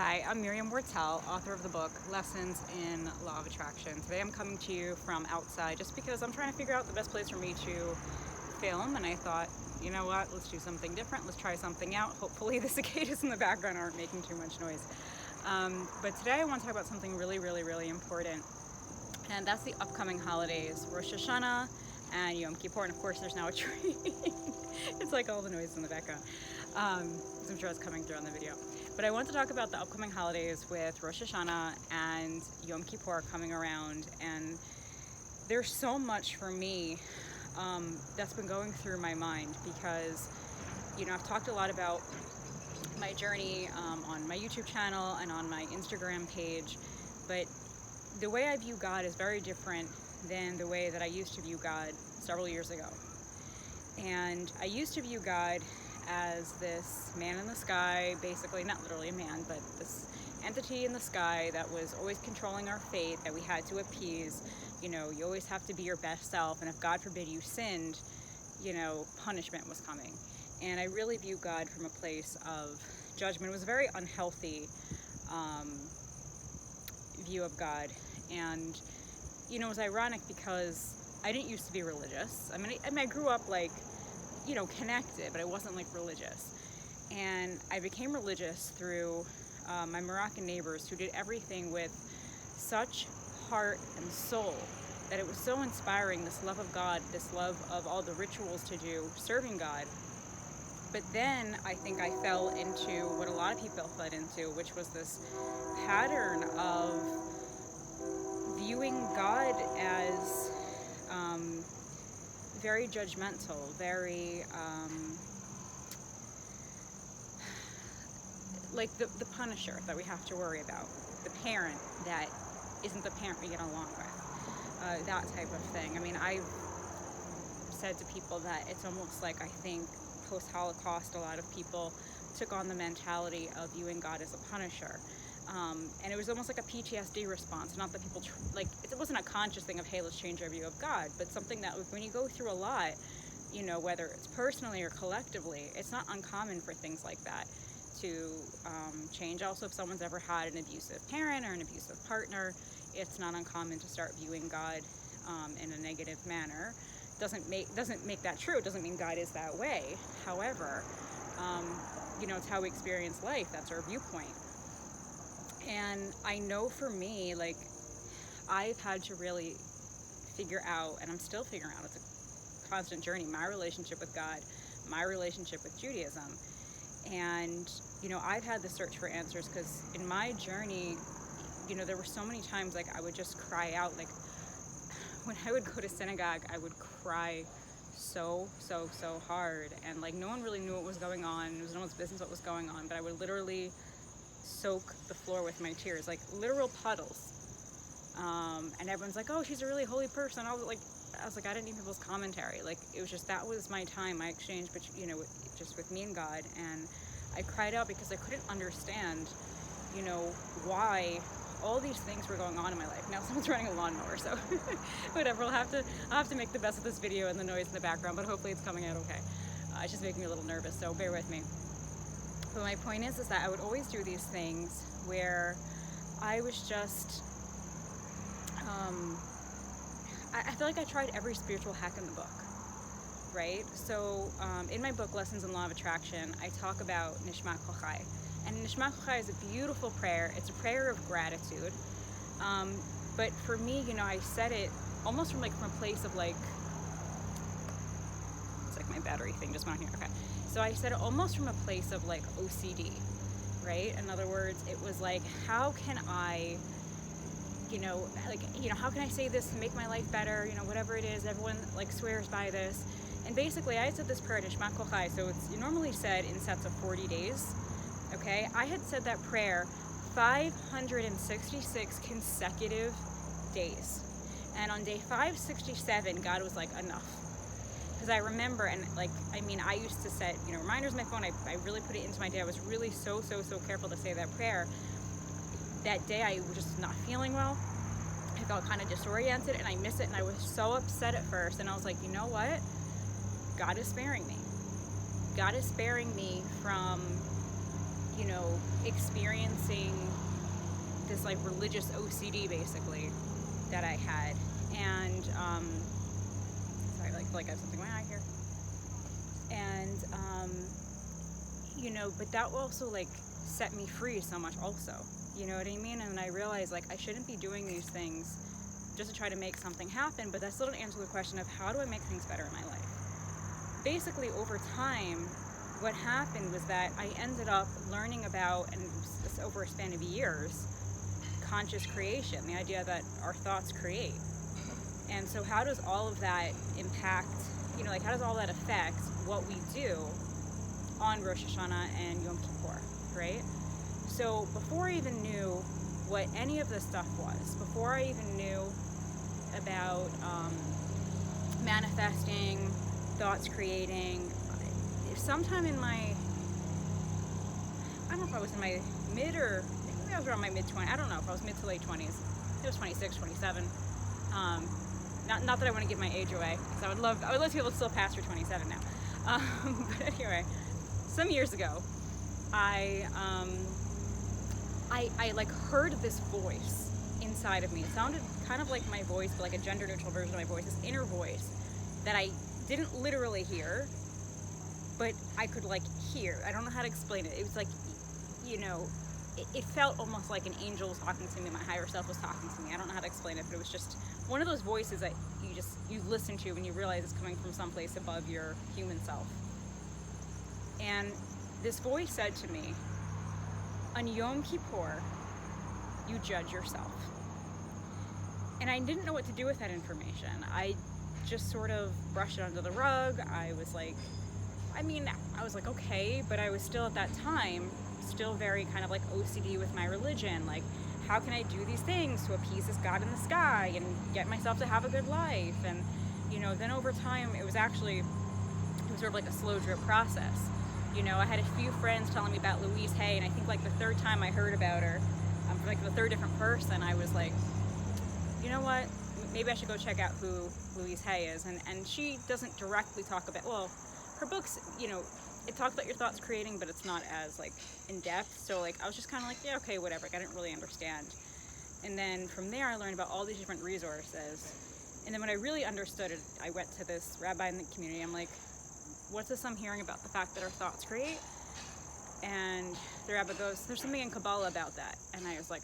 Hi, I'm Miriam Wortel, author of the book Lessons in Law of Attraction. Today I'm coming to you from outside just because I'm trying to figure out the best place for me to film, and I thought, you know what, let's do something different, let's try something out. Hopefully the cicadas in the background aren't making too much noise. But today I want to talk about something really important, and that's the upcoming holidays, Rosh Hashanah and Yom Kippur, and of course there's now a tree. It's like all the noise in the background. I'm sure it's coming through on the video. But I want to talk about the upcoming holidays with Rosh Hashanah and Yom Kippur coming around, and there's so much for me that's been going through my mind because, I've talked a lot about my journey on my YouTube channel and on my Instagram page, but the way I view God is very different than the way that I used to view God several years ago. And I used to view God as this man in the sky, basically, not literally a man, but this entity in the sky that was always controlling our fate, that we had to appease. You always have to be your best self, and if God forbid you sinned, punishment was coming. And I really view God from a place of judgment. It was a very unhealthy view of God. And, it was ironic because I didn't used to be religious. I grew up connected, but I wasn't religious. And I became religious through my Moroccan neighbors who did everything with such heart and soul that it was so inspiring, this love of God, this love of all the rituals to do, serving God. But then I think I fell into what a lot of people fell into, which was this pattern of viewing God as very judgmental, very like the punisher that we have to worry about, the parent that isn't the parent we get along with, that type of thing. I've said to people that it's almost like, I think post-Holocaust a lot of people took on the mentality of viewing God as a punisher. And it was almost like a PTSD response. Not that people, it wasn't a conscious thing of, hey, let's change our view of God, but something that when you go through a lot, whether it's personally or collectively, it's not uncommon for things like that to change. Also, if someone's ever had an abusive parent or an abusive partner, it's not uncommon to start viewing God in a negative manner. Doesn't make that true. It doesn't mean God is that way. However, it's how we experience life. That's our viewpoint. And I know for me, I've had to really figure out, and I'm still figuring out, it's a constant journey, my relationship with God, my relationship with Judaism. And, I've had the search for answers because in my journey, there were so many times, I would just cry out, when I would go to synagogue, I would cry so hard. And, no one really knew what was going on. It was no one's business what was going on, but I would literally soak the floor with my tears, literal puddles. And everyone's like, oh, she's a really holy person. I was like, I didn't need people's commentary. It was just, that was my time, my exchange, but just with me and God. And I cried out because I couldn't understand, why all these things were going on in my life. Now someone's running a lawnmower, so whatever. I'll have to make the best of this video and the noise in the background, but hopefully it's coming out okay. It's just making me a little nervous, so bear with me. But my point is that I would always do these things where I was just, I feel like I tried every spiritual hack in the book, right? So in my book, Lessons in Law of Attraction, I talk about Nishma Kochai. And Nishma Kochai is a beautiful prayer. It's a prayer of gratitude. But for me, I said it almost from a place of it's my battery thing just went on here. Okay. So I said it almost from a place of OCD, right? In other words, it was how can I, how can I say this to make my life better? Whatever it is, everyone swears by this. And basically I said this prayer, Nishma Kochai, so it's normally said in sets of 40 days. Okay. I had said that prayer 566 consecutive days. And on day 567, God was enough. Because I remember, and I used to set, reminders on my phone. I really put it into my day. I was really so careful to say that prayer. That day I was just not feeling well. I felt kind of disoriented and I missed it. And I was so upset at first. And I was like, you know what? God is sparing me. God is sparing me from, experiencing this like religious OCD basically that I had. And sorry, like I have something in my eye here. And but that also like set me free so much also. You know what I mean? And I realized like I shouldn't be doing these things just to try to make something happen, but that still didn't answer the question of how do I make things better in my life. Basically, over time, what happened was that I ended up learning about, and this over a span of years, conscious creation, the idea that our thoughts create. And so how does all of that impact, like how does all that affect what we do on Rosh Hashanah and Yom Kippur, right? So before I even knew what any of this stuff was, before I even knew about manifesting, thoughts creating, sometime in my, I don't know if I was in my mid or, maybe I was around my mid-20s, I don't know if I was mid to late 20s, it was 26, 27, not that I want to give my age away, because I would love people to still pass for 27 now, but anyway, some years ago, I like heard this voice inside of me. It sounded kind of like my voice, but like a gender neutral version of my voice, this inner voice that I didn't literally hear, but I could like hear. I don't know how to explain it. It was like, it felt almost like an angel was talking to me, my higher self was talking to me. I don't know how to explain it, but it was just one of those voices that you listen to when you realize it's coming from someplace above your human self. And this voice said to me, on Yom Kippur, you judge yourself. And I didn't know what to do with that information. I just sort of brushed it under the rug. I was like, okay, but I was still at that time, still very kind of like OCD with my religion. Like, how can I do these things to appease this God in the sky and get myself to have a good life? And, then over time, it was sort of like a slow drip process. I had a few friends telling me about Louise Hay, and I think like the third time I heard about her, from like the third different person, I was like, you know what, maybe I should go check out who Louise Hay is. And she doesn't directly talk about, well, her books, it talks about your thoughts creating, but it's not as like in depth. So like I was just kind of like, yeah, okay, whatever. Like, I didn't really understand. And then from there, I learned about all these different resources. And then when I really understood it, I went to this rabbi in the community. I'm like, what's this I'm hearing about the fact that our thoughts create? And the rabbi goes, there's something in Kabbalah about that. And I was like,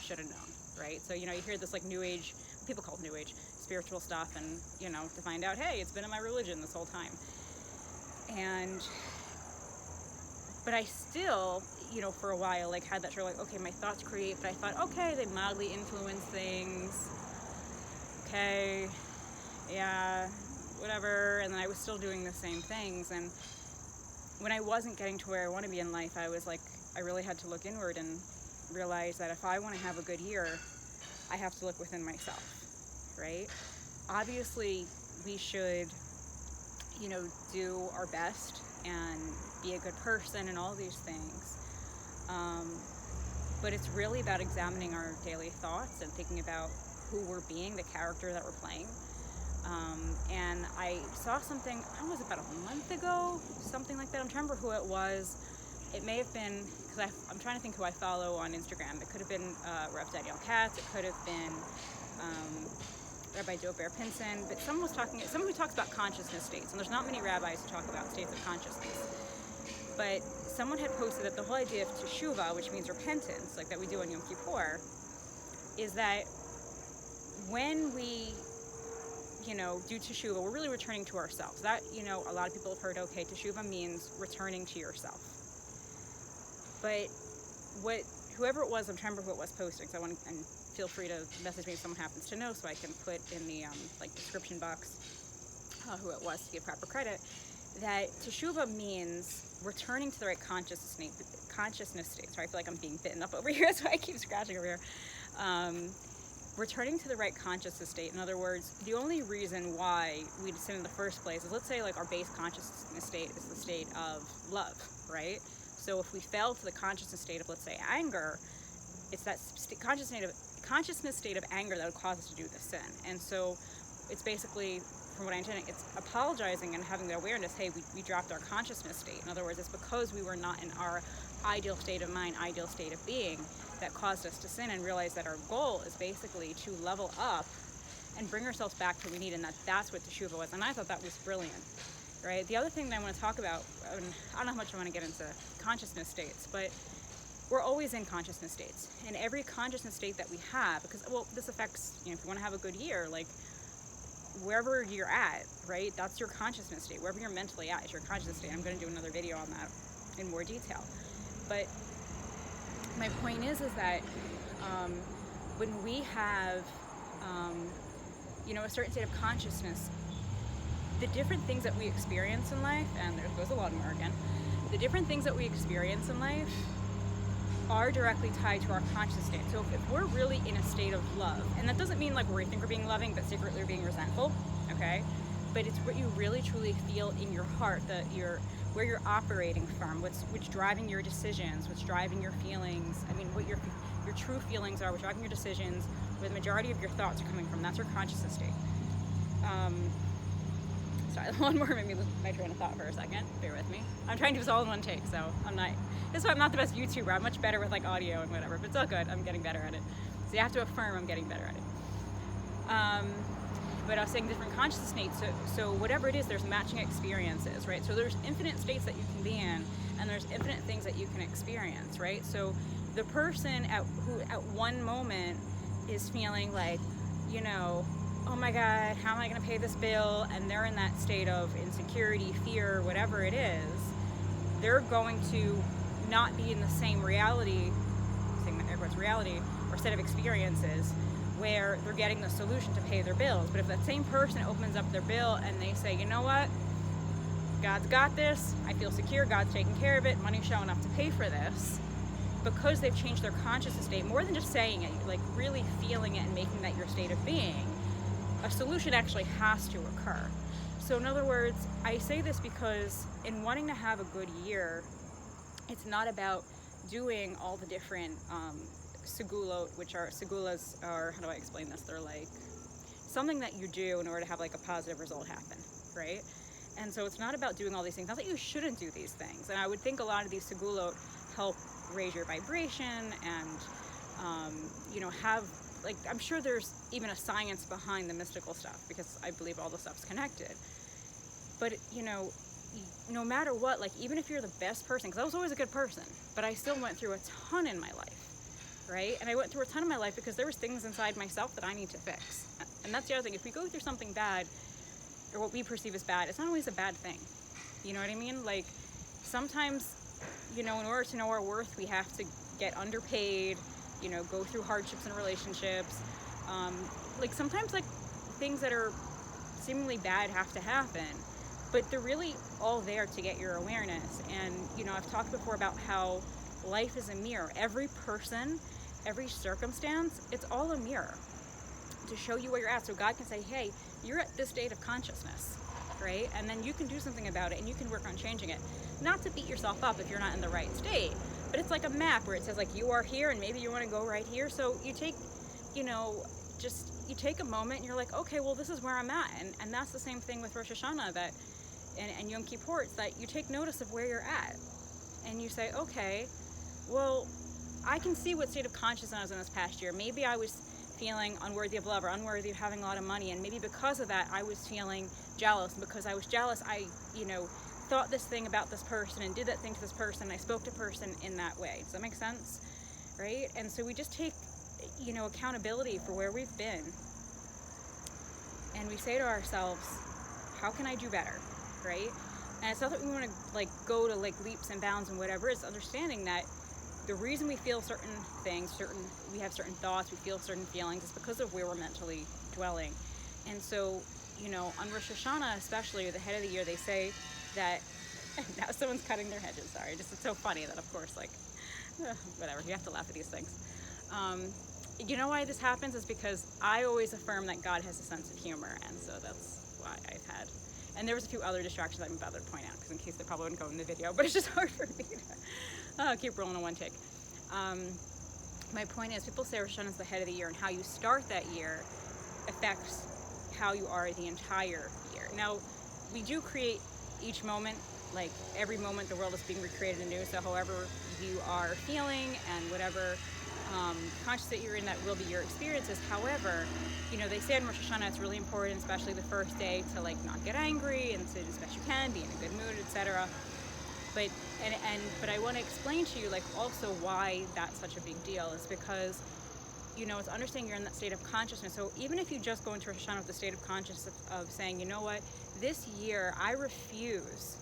should have known, right? So, you hear this like new age, people call it new age, spiritual stuff, and, to find out, hey, it's been in my religion this whole time. But I still, for a while, like had that sort of like, okay, my thoughts create, but I thought, okay, they mildly influence things. Okay, yeah, whatever. And then I was still doing the same things. And when I wasn't getting to where I want to be in life, I was like, I really had to look inward and realize that if I want to have a good year, I have to look within myself, right? Obviously, we should, do our best and be a good person and all these things. But it's really about examining our daily thoughts and thinking about who we're being, the character that we're playing. And I saw something, I was about a month ago, something like that. I'm trying to remember who it was. It may have been, because I'm trying to think who I follow on Instagram. It could have been Rev. Danielle Katz. It could have been Rabbi Joe Bear Pinson. But someone who talks about consciousness states. And there's not many rabbis who talk about states of consciousness. But someone had posted that the whole idea of teshuvah, which means repentance, like that we do on Yom Kippur, is that when we do teshuvah, we're really returning to ourselves. That, a lot of people have heard, okay, teshuvah means returning to yourself. But whoever it was, I'm trying to remember who it was posting, so and feel free to message me if someone happens to know, so I can put in the description box who it was to give proper credit, that teshuvah means returning to the right consciousness state. Sorry, I feel like I'm being bitten up over here, that's why I keep scratching over here. Returning to the right consciousness state. In other words, the only reason why we sin in the first place is, let's say, like our base consciousness state is the state of love, right? So if we fell to the consciousness state of, let's say, anger, it's that consciousness state of anger that would cause us to do the sin. And so it's basically, from what I understand, it's apologizing and having the awareness, hey, we dropped our consciousness state. In other words, it's because we were not in our ideal state of mind, ideal state of being that caused us to sin, and realize that our goal is basically to level up and bring ourselves back to what we need, and that's what teshuva was. And I thought that was brilliant, right? The other thing that I want to talk about, and I don't know how much I want to get into consciousness states, but we're always in consciousness states. And every consciousness state that we have, because, well, this affects, if you want to have a good year, like, wherever you're at, right, that's your consciousness state. Wherever you're mentally at is your consciousness state. I'm going to do another video on that in more detail. But my point is that when we have, a certain state of consciousness, the different things that we experience in life, and there goes a lawnmower again, the different things that we experience in life are directly tied to our conscious state. So if we're really in a state of love, and that doesn't mean like where you think we're being loving, but secretly we're being resentful, okay? But it's what you really truly feel in your heart, where you're operating from, what's driving your decisions, what's driving your feelings. I mean, what your true feelings are, what's driving your decisions, where the majority of your thoughts are coming from. That's your consciousness state. Sorry, the lawnmower made me lose my train of thought for a second. Bear with me. I'm trying to do this all in one take, so that's why I'm not the best YouTuber. I'm much better with like audio and whatever, but it's all good. I'm getting better at it. So you have to affirm I'm getting better at it. But I was saying different consciousness states. So whatever it is, there's matching experiences, right? So there's infinite states that you can be in, and there's infinite things that you can experience, right? So the person who at one moment is feeling like, oh my God, how am I going to pay this bill? And they're in that state of insecurity, fear, whatever it is, they're going to not be in the same reality, saying that air quotes reality, or set of experiences where they're getting the solution to pay their bills. But if that same person opens up their bill and they say, you know what, God's got this, I feel secure, God's taking care of it, money's showing up to pay for this, because they've changed their consciousness state, more than just saying it, like really feeling it and making that your state of being, a solution actually has to occur. So in other words, I say this because in wanting to have a good year, it's not about doing all the different segulot, segulas are, how do I explain this? They're like something that you do in order to have like a positive result happen, right? And so it's not about doing all these things. Not that you shouldn't do these things. And I would think a lot of these segulot help raise your vibration and, have, like, I'm sure there's even a science behind the mystical stuff, because I believe all the stuff's connected. But, no matter what, like, even if you're the best person, because I was always a good person, but I still went through a ton in my life, right? And I went through a ton in my life because there was things inside myself that I need to fix. And that's the other thing. If we go through something bad, or what we perceive as bad, it's not always a bad thing. You know what I mean? Like, sometimes, in order to know our worth, we have to get underpaid, go through hardships in relationships. Like, sometimes, like, things that are seemingly bad have to happen, but they're really all there to get your awareness. And, I've talked before about how life is a mirror. Every person, every circumstance, it's all a mirror to show you where you're at. So God can say, hey, you're at this state of consciousness, right? And then you can do something about it, and you can work on changing it. Not to beat yourself up if you're not in the right state, but it's like a map where it says, like, you are here, and maybe you want to go right here. So you take, you take a moment, and you're like, okay, well, this is where I'm at. And that's the same thing with Rosh Hashanah and Yom Kippur. It's that you take notice of where you're at, and you say, okay, well, I can see what state of consciousness I was in this past year. Maybe I was feeling unworthy of love or unworthy of having a lot of money, and maybe because of that I was feeling jealous, and because I was jealous I thought this thing about this person and did that thing to this person, and I spoke to a person in that way. Does that make sense? Right? And so we just take accountability for where we've been, and we say to ourselves, how can I do better? Right? And it's not that we want to like go to like leaps and bounds and whatever. It's understanding that the reason we feel certain things, we have certain thoughts, we feel certain feelings, is because of where we're mentally dwelling. And so, on Rosh Hashanah especially, or the head of the year, they say that, now someone's cutting their hedges, sorry, just it's so funny that, of course, like, whatever, you have to laugh at these things. You know why this happens? Is because I always affirm that God has a sense of humor, and so that's why I've had, and there was a few other distractions I'm about to point out, because in case they probably wouldn't go in the video, but it's just hard for me to keep rolling in one take. My point is, people say Rosh Hashanah is the head of the year, and how you start that year affects how you are the entire year. Now, we do create each moment, like every moment the world is being recreated anew, so however you are feeling, and whatever conscious that you're in, that will be your experiences. However, they say in Rosh Hashanah it's really important, especially the first day, to like not get angry and to, as best you can, be in a good mood, etc. But I want to explain to you like also why that's such a big deal is because it's understanding you're in that state of consciousness. So even if you just go into Rosh Hashanah with the state of consciousness of saying, you know what, this year I refuse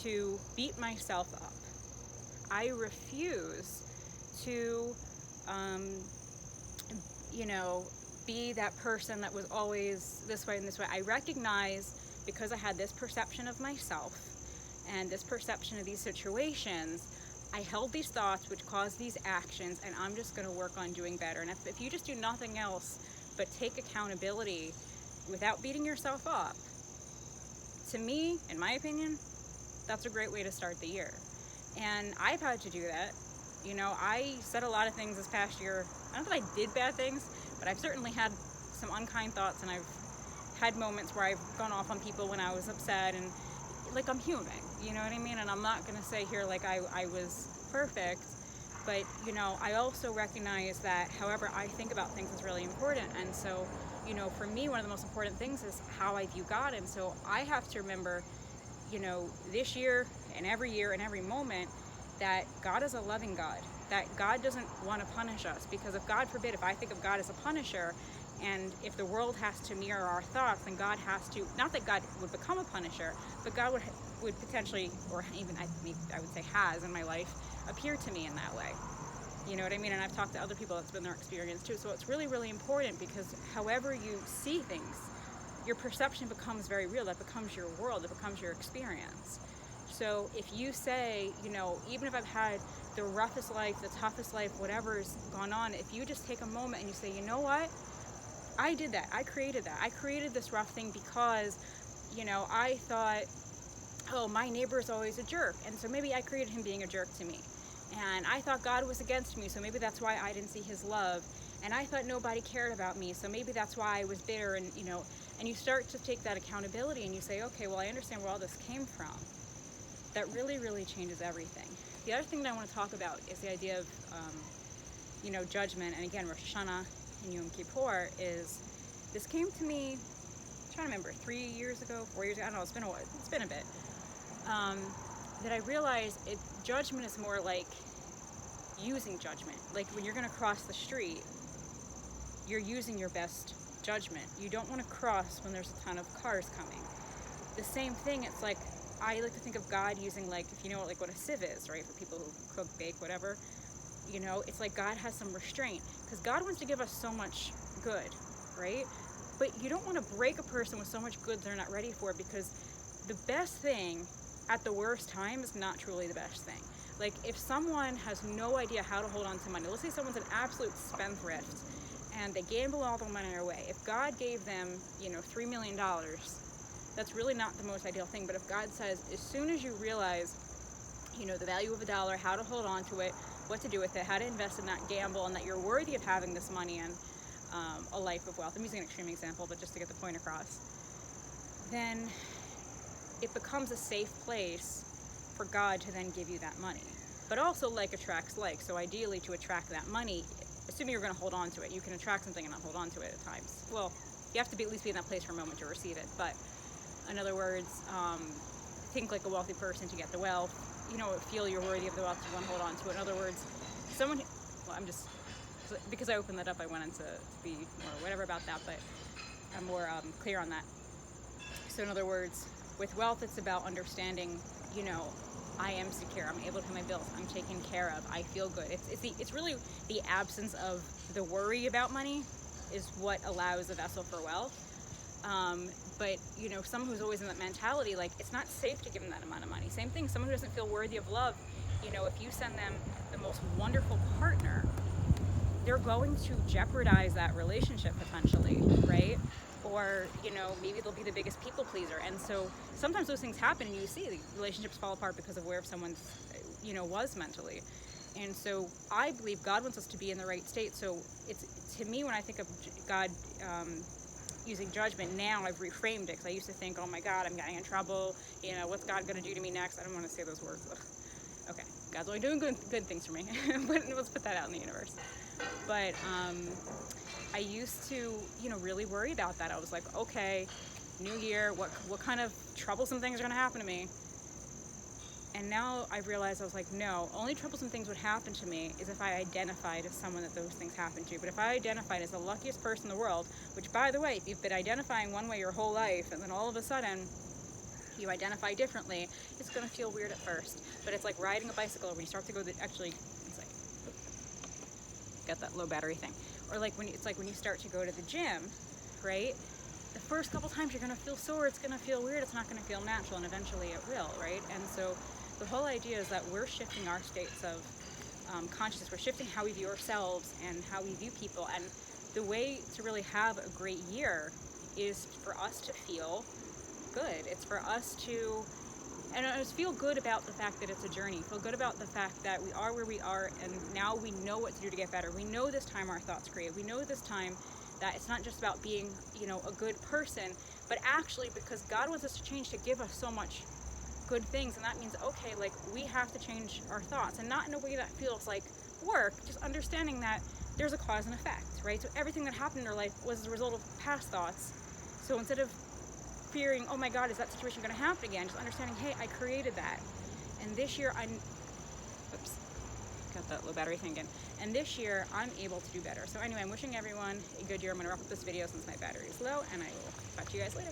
to beat myself up. I refuse to, be that person that was always this way and this way. I recognize, because I had this perception of myself and this perception of these situations, I held these thoughts which caused these actions, and I'm just going to work on doing better. And if you just do nothing else but take accountability without beating yourself up, to me, in my opinion, that's a great way to start the year. And I've had to do that. I said a lot of things this past year. I don't know that I did bad things, but I've certainly had some unkind thoughts, and I've had moments where I've gone off on people when I was upset, and like, I'm human, you know what I mean? And I'm not going to say here like I was perfect, but I also recognize that however I think about things is really important. And so for me, one of the most important things is how I view God. And so I have to remember this year and every moment, that God is a loving God, that God doesn't want to punish us, because if God forbid, if I think of God as a punisher, and if the world has to mirror our thoughts, then God has to, not that God would become a punisher, but God would potentially, or even I would say has in my life, appear to me in that way. You know what I mean? And I've talked to other people, that's been their experience too. So it's really, really important, because however you see things, your perception becomes very real. That becomes your world. It becomes your experience. So if you say, even if I've had the roughest life, the toughest life, whatever's gone on, if you just take a moment and you say, you know what? I did that. I created that. I created this rough thing because, I thought, oh, my neighbor is always a jerk. And so maybe I created him being a jerk to me. And I thought God was against me, so maybe that's why I didn't see his love. And I thought nobody cared about me, so maybe that's why I was bitter. And, and you start to take that accountability and you say, okay, well, I understand where all this came from. That really, really changes everything. The other thing that I want to talk about is the idea of, judgment. And again, Rosh Hashanah and Yom Kippur is, this came to me, I'm trying to remember, 3 years ago, 4 years ago, I don't know, it's been a while, it's been a bit, that I realized judgment is more like using judgment. Like when you're going to cross the street, you're using your best judgment. You don't want to cross when there's a ton of cars coming. The same thing, it's like, I like to think of God using, like, if you know like what a sieve is, right, for people who cook, bake, whatever, it's like God has some restraint, because God wants to give us so much good, right? But you don't want to break a person with so much good they're not ready for, because the best thing at the worst time is not truly the best thing. Like if someone has no idea how to hold on to money, let's say someone's an absolute spendthrift and they gamble all their money away. If God gave them, $3 million, that's really not the most ideal thing. But if God says, as soon as you realize, the value of a dollar, how to hold on to it, what to do with it, how to invest and not gamble, and that you're worthy of having this money and a life of wealth. I'm using an extreme example, but just to get the point across. Then it becomes a safe place for God to then give you that money. But also like attracts like. So ideally to attract that money, assuming you're going to hold on to it, you can attract something and not hold on to it at times. Well, you have to at least be in that place for a moment to receive it. But in other words, think like a wealthy person to get the wealth. Feel you're worthy of the wealth, you want to hold on to it. In other words, because I opened that up, I went into to be more whatever about that, but I'm more clear on that. So in other words, with wealth, it's about understanding, I am secure, I'm able to pay my bills, I'm taken care of, I feel good. It's really the absence of the worry about money is what allows a vessel for wealth. But someone who's always in that mentality, like it's not safe to give them that amount of money. Same thing, someone who doesn't feel worthy of love, if you send them the most wonderful partner, they're going to jeopardize that relationship potentially, right? Or, maybe they'll be the biggest people pleaser. And so sometimes those things happen and you see the relationships fall apart because of where someone, was mentally. And so I believe God wants us to be in the right state. So it's, to me, when I think of God using judgment, now I've reframed it, because I used to think, oh my God, I'm getting in trouble. What's God going to do to me next? I don't want to say those words. Ugh. Okay, God's only doing good things for me. But let's put that out in the universe. But I used to, you know, really worry about that. I was like, okay, new year, what kind of troublesome things are going to happen to me? And now I've realized, I was like, no, only troublesome things would happen to me is if I identified as someone that those things happen to. But if I identified as the luckiest person in the world, which, by the way, if you've been identifying one way your whole life, and then all of a sudden you identify differently, it's going to feel weird at first. But it's like riding a bicycle when you start to go, actually, it's like, got that low battery thing. Or like it's like when you start to go to the gym, right? The first couple times you're going to feel sore, it's going to feel weird, it's not going to feel natural, and eventually it will, right? And so the whole idea is that we're shifting our states of consciousness. We're shifting how we view ourselves and how we view people. And the way to really have a great year is for us to feel good. It's for us to, and just feel good about the fact that it's a journey. Feel good about the fact that we are where we are, and now we know what to do to get better. We know this time our thoughts create. We know this time that it's not just about being, you know, a good person, but actually because God wants us to change, to give us so much good things. And that means, okay, like we have to change our thoughts, and not in a way that feels like work, just understanding that there's a cause and effect, right? So everything that happened in our life was a result of past thoughts. So instead of fearing, oh my God, is that situation going to happen again? Just understanding, hey, I created that. And this year oops, got that low battery thing again. And this year I'm able to do better. So anyway, I'm wishing everyone a good year. I'm going to wrap up this video since my battery is low, and I will talk to you guys later.